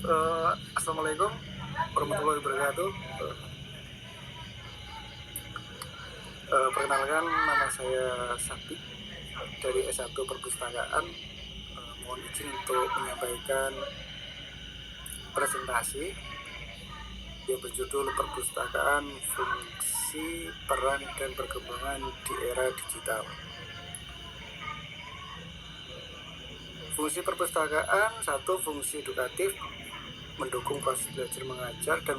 Assalamualaikum warahmatullahi wabarakatuh. Perkenalkan, nama saya Sakti dari S1 Perpustakaan. Mohon izin untuk menyampaikan presentasi yang berjudul Perpustakaan, Fungsi, Peran, dan Perkembangan di Era Digital. Fungsi perpustakaan: 1. Fungsi edukatif, mendukung proses belajar mengajar dan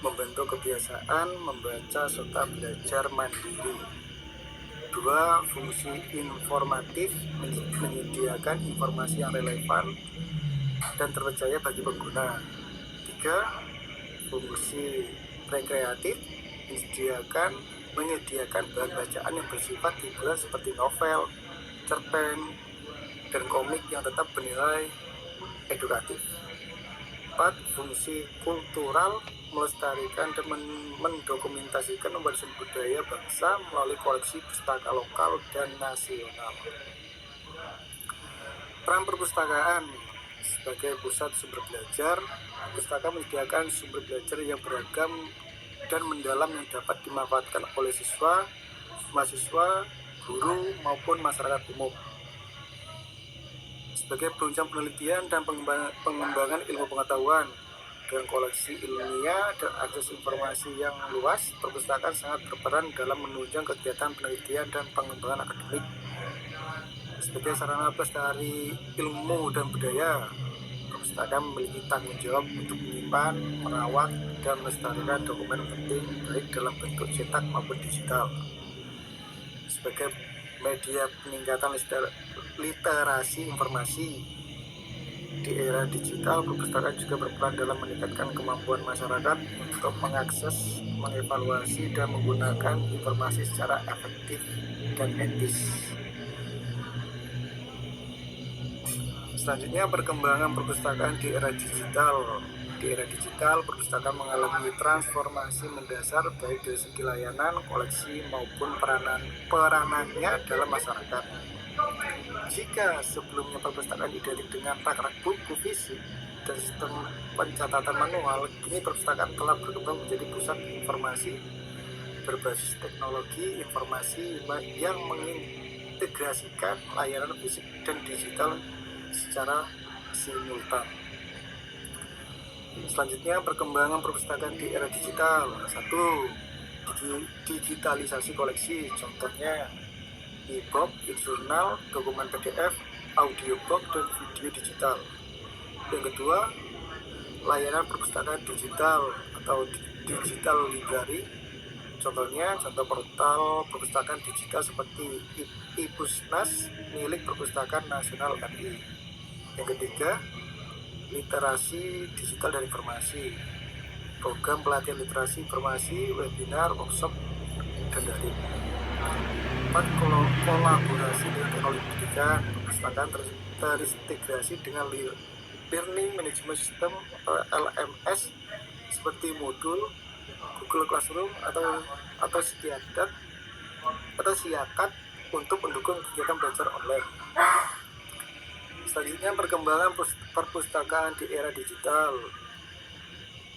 membentuk kebiasaan membaca serta belajar mandiri. 2. Fungsi informatif, menyediakan informasi yang relevan dan terpercaya bagi pengguna. 3. Fungsi rekreatif, menyediakan bahan bacaan yang bersifat hiburan seperti novel, cerpen, dan komik yang tetap bernilai edukatif. 4. Fungsi kultural, melestarikan dan mendokumentasikan warisan budaya bangsa melalui koleksi pustaka lokal dan nasional. Peran perpustakaan sebagai pusat sumber belajar: pustaka menyediakan sumber belajar yang beragam dan mendalam yang dapat dimanfaatkan oleh siswa, mahasiswa, guru, maupun masyarakat umum. Sebagai penunjang penelitian dan pengembangan ilmu pengetahuan, dengan koleksi ilmiah dan akses informasi yang luas, perpustakaan sangat berperan dalam menunjang kegiatan penelitian dan pengembangan akademik. Sebagai sarana pelestari ilmu dan budaya, perpustakaan memiliki tanggung jawab untuk menyimpan, merawat, dan melestarikan dokumen penting baik dalam bentuk cetak maupun digital. Sebagai media peningkatan literasi informasi di era digital, perpustakaan juga berperan dalam meningkatkan kemampuan masyarakat untuk mengakses, mengevaluasi, dan menggunakan informasi secara efektif dan etis. Selanjutnya, perkembangan perpustakaan di era digital. Di era digital, perpustakaan mengalami transformasi mendasar baik dari segi layanan, koleksi, maupun peranannya dalam masyarakat. Jika sebelumnya perpustakaan identik dengan rak-rak buku fisik dan sistem pencatatan manual, kini perpustakaan telah berkembang menjadi pusat informasi berbasis teknologi informasi yang mengintegrasikan layanan fisik dan digital secara simultan. Selanjutnya, perkembangan perpustakaan di era digital. 1. Digitalisasi koleksi, contohnya e-book, e-jurnal, dokumen PDF, audiobook, dan video digital. Yang kedua, layanan perpustakaan digital atau digital library, contoh portal perpustakaan digital seperti iPusnas milik Perpustakaan Nasional RI. Yang ketiga, literasi digital dan informasi, program pelatihan literasi informasi, webinar, workshop, dan daring. 4. Kolaborasi dengan teknologi pendidikan, perpustakaan terintegrasi dengan Learning Management System atau LMS seperti Moodle, Google Classroom atau Siakat untuk mendukung kegiatan belajar online. Selanjutnya, perkembangan perpustakaan di era digital.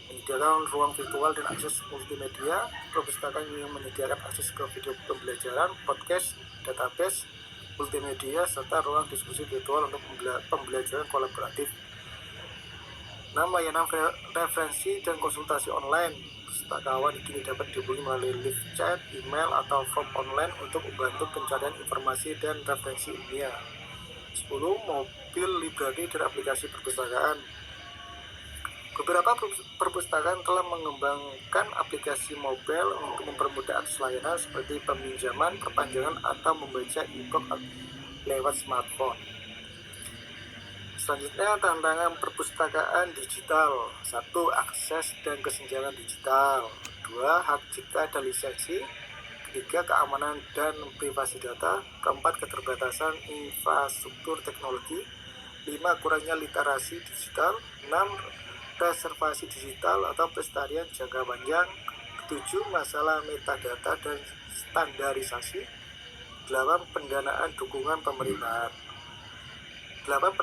Menyediakan ruang virtual dan akses multimedia, perpustakaan yang menyediakan akses ke video pembelajaran, podcast, database, multimedia, serta ruang diskusi virtual untuk pembelajaran kolaboratif. 6. Layanan referensi dan konsultasi online. Pustakawan kini dapat dihubungi melalui live chat, email, atau form online untuk membantu pencarian informasi dan referensi ilmiah. 10. Mobil library dan aplikasi perpustakaan. Beberapa perpustakaan telah mengembangkan aplikasi mobile untuk mempermudah akses layanan seperti peminjaman, perpanjangan, atau membaca e-book lewat smartphone. Selanjutnya, tantangan perpustakaan digital. 1. Akses dan kesenjangan digital. 2. Hak cipta dan lisensi. 3. Keamanan dan privasi data. 4. Keterbatasan infrastruktur teknologi. 5. Kurangnya literasi digital. 6. Reservasi digital atau pelestarian jangka panjang. 7. Masalah metadata dan standarisasi. 8. Pendanaan dukungan pemerintahan. 8.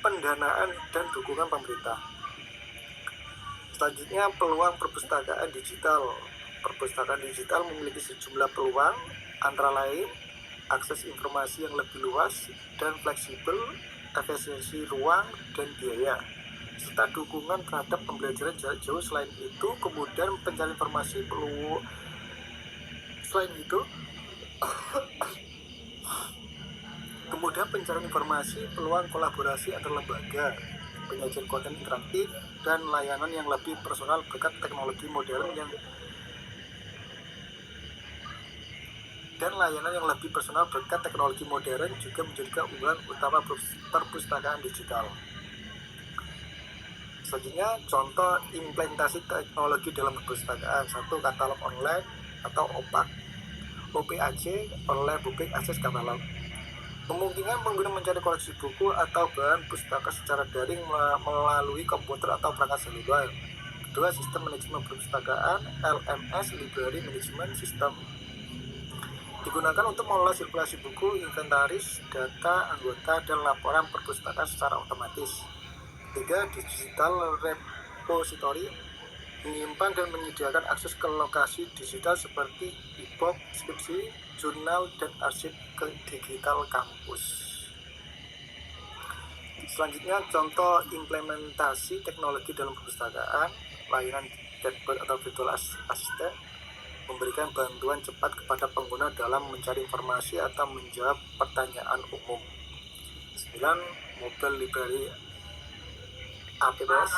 pendanaan dan dukungan pemerintah. Selanjutnya, peluang perpustakaan digital. Perpustakaan digital memiliki sejumlah peluang, antara lain akses informasi yang lebih luas dan fleksibel, efisiensi ruang dan biaya, serta dukungan terhadap pembelajaran jarak jauh. Selain itu, kemudian pencarian informasi perlu kemudian pencarian informasi, peluang kolaborasi antar lembaga, penyajian konten interaktif, dan layanan yang lebih personal berkat teknologi modern juga menjadi keunggulan utama perpustakaan digital. Selanjutnya, contoh implementasi teknologi dalam perpustakaan. 1. Katalog online atau OPAC, Online Public Access Catalog. Memungkinkan pengguna mencari koleksi buku atau bahan pustaka secara daring melalui komputer atau perangkat seluler. Kedua, sistem manajemen perpustakaan LMS, Library Management System, digunakan untuk mengelola sirkulasi buku, inventaris, data anggota, dan laporan perpustakaan secara otomatis. Ketiga, digital repository, menyimpan dan menyediakan akses ke lokasi digital seperti e-book, skripsi, jurnal, dan arsip digital kampus. Selanjutnya, contoh implementasi teknologi dalam perpustakaan. Layanan chatbot atau virtual assistant memberikan bantuan cepat kepada pengguna dalam mencari informasi atau menjawab pertanyaan umum. 9. Mobile Library APS,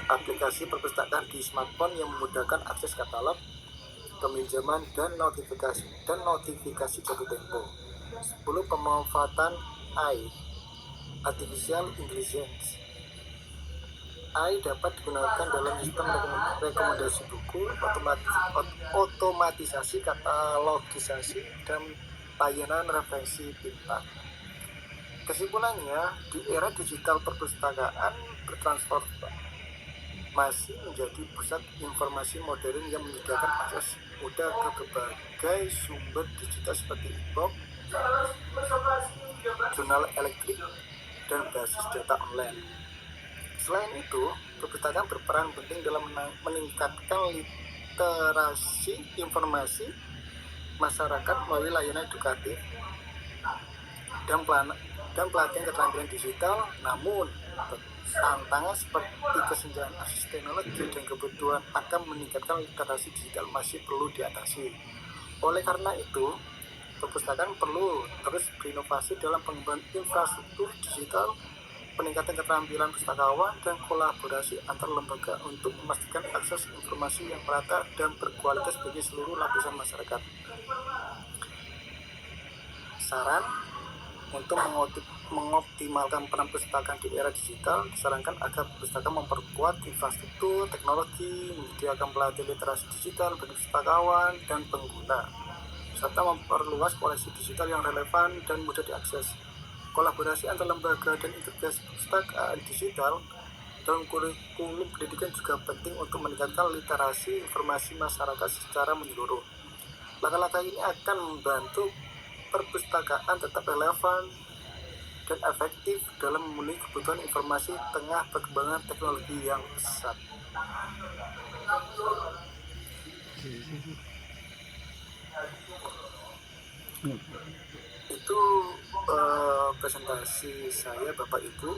aplikasi perpustakaan di smartphone yang memudahkan akses katalog, peminjaman, dan notifikasi jatuh tempo. 10. Pemanfaatan AI, Artificial Intelligence. AI dapat digunakan dalam sistem rekomendasi buku, otomatisasi, katalogisasi, dan layanan referensi pintar. Kesimpulannya, di era digital perpustakaan bertransformasi menjadi pusat informasi modern yang menyediakan akses mudah ke berbagai sumber digital seperti e-book, jurnal elektrik, dan basis data online. Selain itu, perpustakaan berperan penting dalam meningkatkan literasi informasi masyarakat melalui layanan edukatif dan pelatihan keterampilan digital. Namun, tantangan seperti kesenjangan akses teknologi dan kebutuhan akan meningkatkan literasi digital masih perlu diatasi. Oleh karena itu, perpustakaan perlu terus berinovasi dalam pengembangan infrastruktur digital, peningkatan keterampilan pustakawan, dan kolaborasi antar lembaga untuk memastikan akses informasi yang merata dan berkualitas bagi seluruh lapisan masyarakat. Saran untuk mengoptimalkan peran perpustakaan di era digital, disarankan agar perpustakaan memperkuat infrastruktur teknologi, menyediakan pelatihan literasi digital bagi pustakawan dan pengguna, serta memperluas koleksi digital yang relevan dan mudah diakses. Kolaborasi antar lembaga dan integrasi perpustakaan digital dalam kurikulum pendidikan juga penting untuk meningkatkan literasi informasi masyarakat secara menyeluruh. Langkah-langkah ini akan membantu perpustakaan tetap relevan dan efektif dalam memenuhi kebutuhan informasi tengah perkembangan teknologi yang pesat. Itu presentasi saya, Bapak Ibu.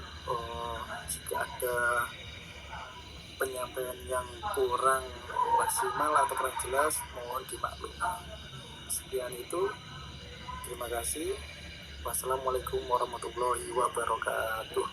Jika ada penyampaian yang kurang maksimal atau kurang jelas, mohon dimaklumi. Sekian itu, terima kasih. Wassalamualaikum warahmatullahi wabarakatuh.